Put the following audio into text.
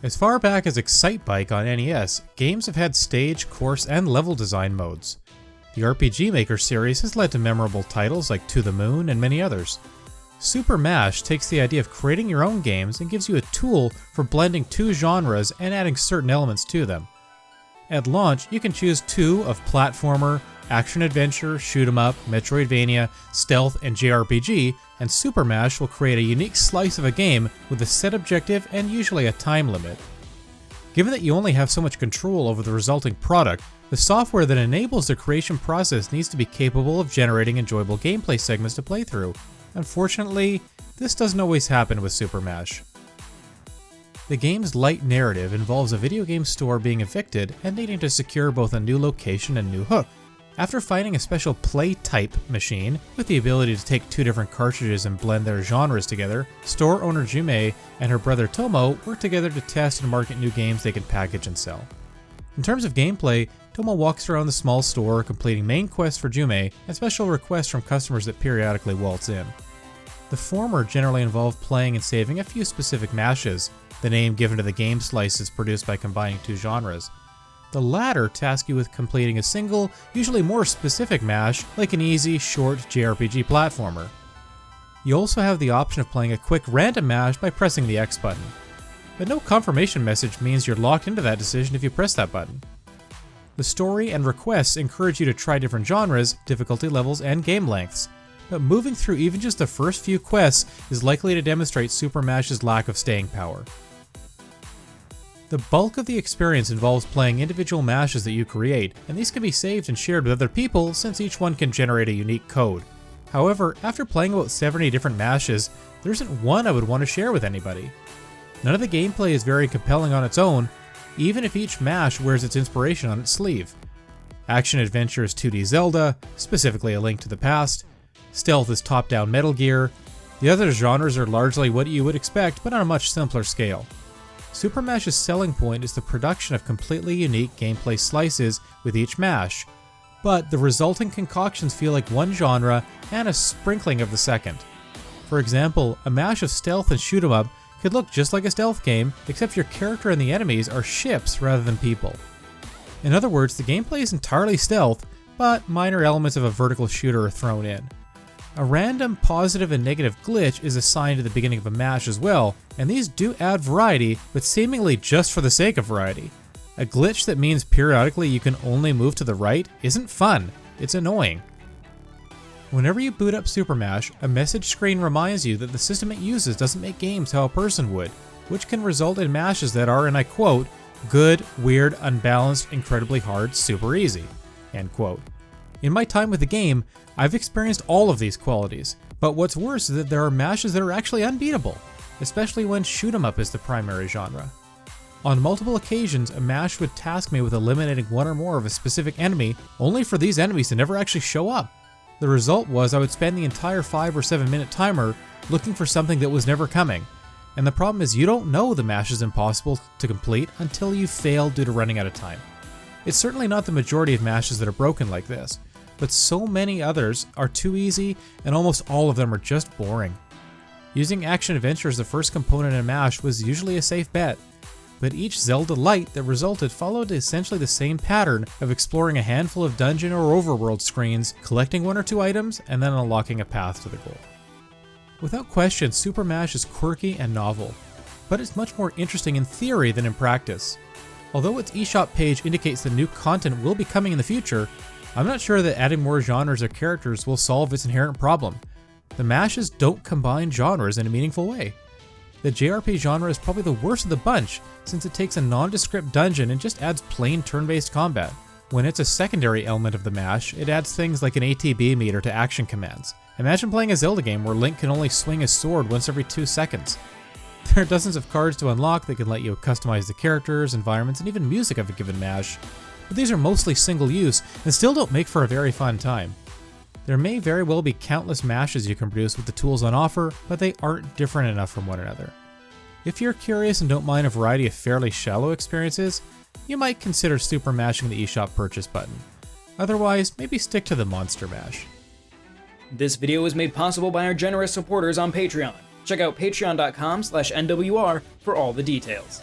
As far back as Excitebike on NES, games have had stage, course, and level design modes. The RPG Maker series has led to memorable titles like To the Moon and many others. SuperMash takes the idea of creating your own games and gives you a tool for blending two genres and adding certain elements to them. At launch, you can choose two of platformer, action-adventure, shoot-'em-up, Metroidvania, stealth, and JRPG, and SuperMash will create a unique slice of a game with a set objective and usually a time limit. Given that you only have so much control over the resulting product, the software that enables the creation process needs to be capable of generating enjoyable gameplay segments to play through. Unfortunately, this doesn't always happen with SuperMash. The game's light narrative involves a video game store being evicted and needing to secure both a new location and new hook. After finding a special play-type machine with the ability to take two different cartridges and blend their genres together, store owner Jume and her brother Tomo work together to test and market new games they can package and sell. In terms of gameplay, Tomo walks around the small store completing main quests for Jume and special requests from customers that periodically waltz in. The former generally involve playing and saving a few specific mashes, the name given to the game slices produced by combining two genres. The latter task you with completing a single, usually more specific mash, like an easy, short JRPG platformer. You also have the option of playing a quick random mash by pressing the X button. But no confirmation message means you're locked into that decision if you press that button. The story and requests encourage you to try different genres, difficulty levels, and game lengths, but moving through even just the first few quests is likely to demonstrate SuperMash's lack of staying power. The bulk of the experience involves playing individual mashes that you create, and these can be saved and shared with other people since each one can generate a unique code. However, after playing about 70 different mashes, there isn't one I would want to share with anybody. None of the gameplay is very compelling on its own, even if each mash wears its inspiration on its sleeve. Action-adventure is 2D Zelda, specifically A Link to the Past. Stealth is top-down Metal Gear. The other genres are largely what you would expect, but on a much simpler scale. SuperMash's selling point is the production of completely unique gameplay slices with each mash, but the resulting concoctions feel like one genre and a sprinkling of the second. For example, a mash of stealth and shoot 'em up could look just like a stealth game, except your character and the enemies are ships rather than people. In other words, the gameplay is entirely stealth, but minor elements of a vertical shooter are thrown in. A random positive and negative glitch is assigned at the beginning of a mash as well, and these do add variety, but seemingly just for the sake of variety. A glitch that means periodically you can only move to the right isn't fun, it's annoying. Whenever you boot up SuperMash, a message screen reminds you that the system it uses doesn't make games how a person would, which can result in mashes that are, and I quote, good, weird, unbalanced, incredibly hard, super easy, end quote. In my time with the game, I've experienced all of these qualities, but what's worse is that there are mashes that are actually unbeatable, especially when shoot 'em up is the primary genre. On multiple occasions, a mash would task me with eliminating one or more of a specific enemy, only for these enemies to never actually show up. The result was I would spend the entire 5 or 7 minute timer looking for something that was never coming, and the problem is you don't know the mash is impossible to complete until you fail due to running out of time. It's certainly not the majority of mashes that are broken like this, but so many others are too easy and almost all of them are just boring. Using action-adventure as the first component in a mash was usually a safe bet, but each Zelda Light that resulted followed essentially the same pattern of exploring a handful of dungeon or overworld screens, collecting 1 or 2 items, and then unlocking a path to the goal. Without question, SuperMash is quirky and novel, but it's much more interesting in theory than in practice. Although its eShop page indicates that new content will be coming in the future, I'm not sure that adding more genres or characters will solve its inherent problem. The mashes don't combine genres in a meaningful way. The JRPG genre is probably the worst of the bunch, since it takes a nondescript dungeon and just adds plain turn-based combat. When it's a secondary element of the mash, it adds things like an ATB meter to action commands. Imagine playing a Zelda game where Link can only swing his sword once every 2 seconds. There are dozens of cards to unlock that can let you customize the characters, environments, and even music of a given mash, but these are mostly single use and still don't make for a very fun time. There may very well be countless mashes you can produce with the tools on offer, but they aren't different enough from one another. If you're curious and don't mind a variety of fairly shallow experiences, you might consider super mashing the eShop purchase button. Otherwise, maybe stick to the monster mash. This video was made possible by our generous supporters on Patreon. Check out patreon.com/NWR for all the details.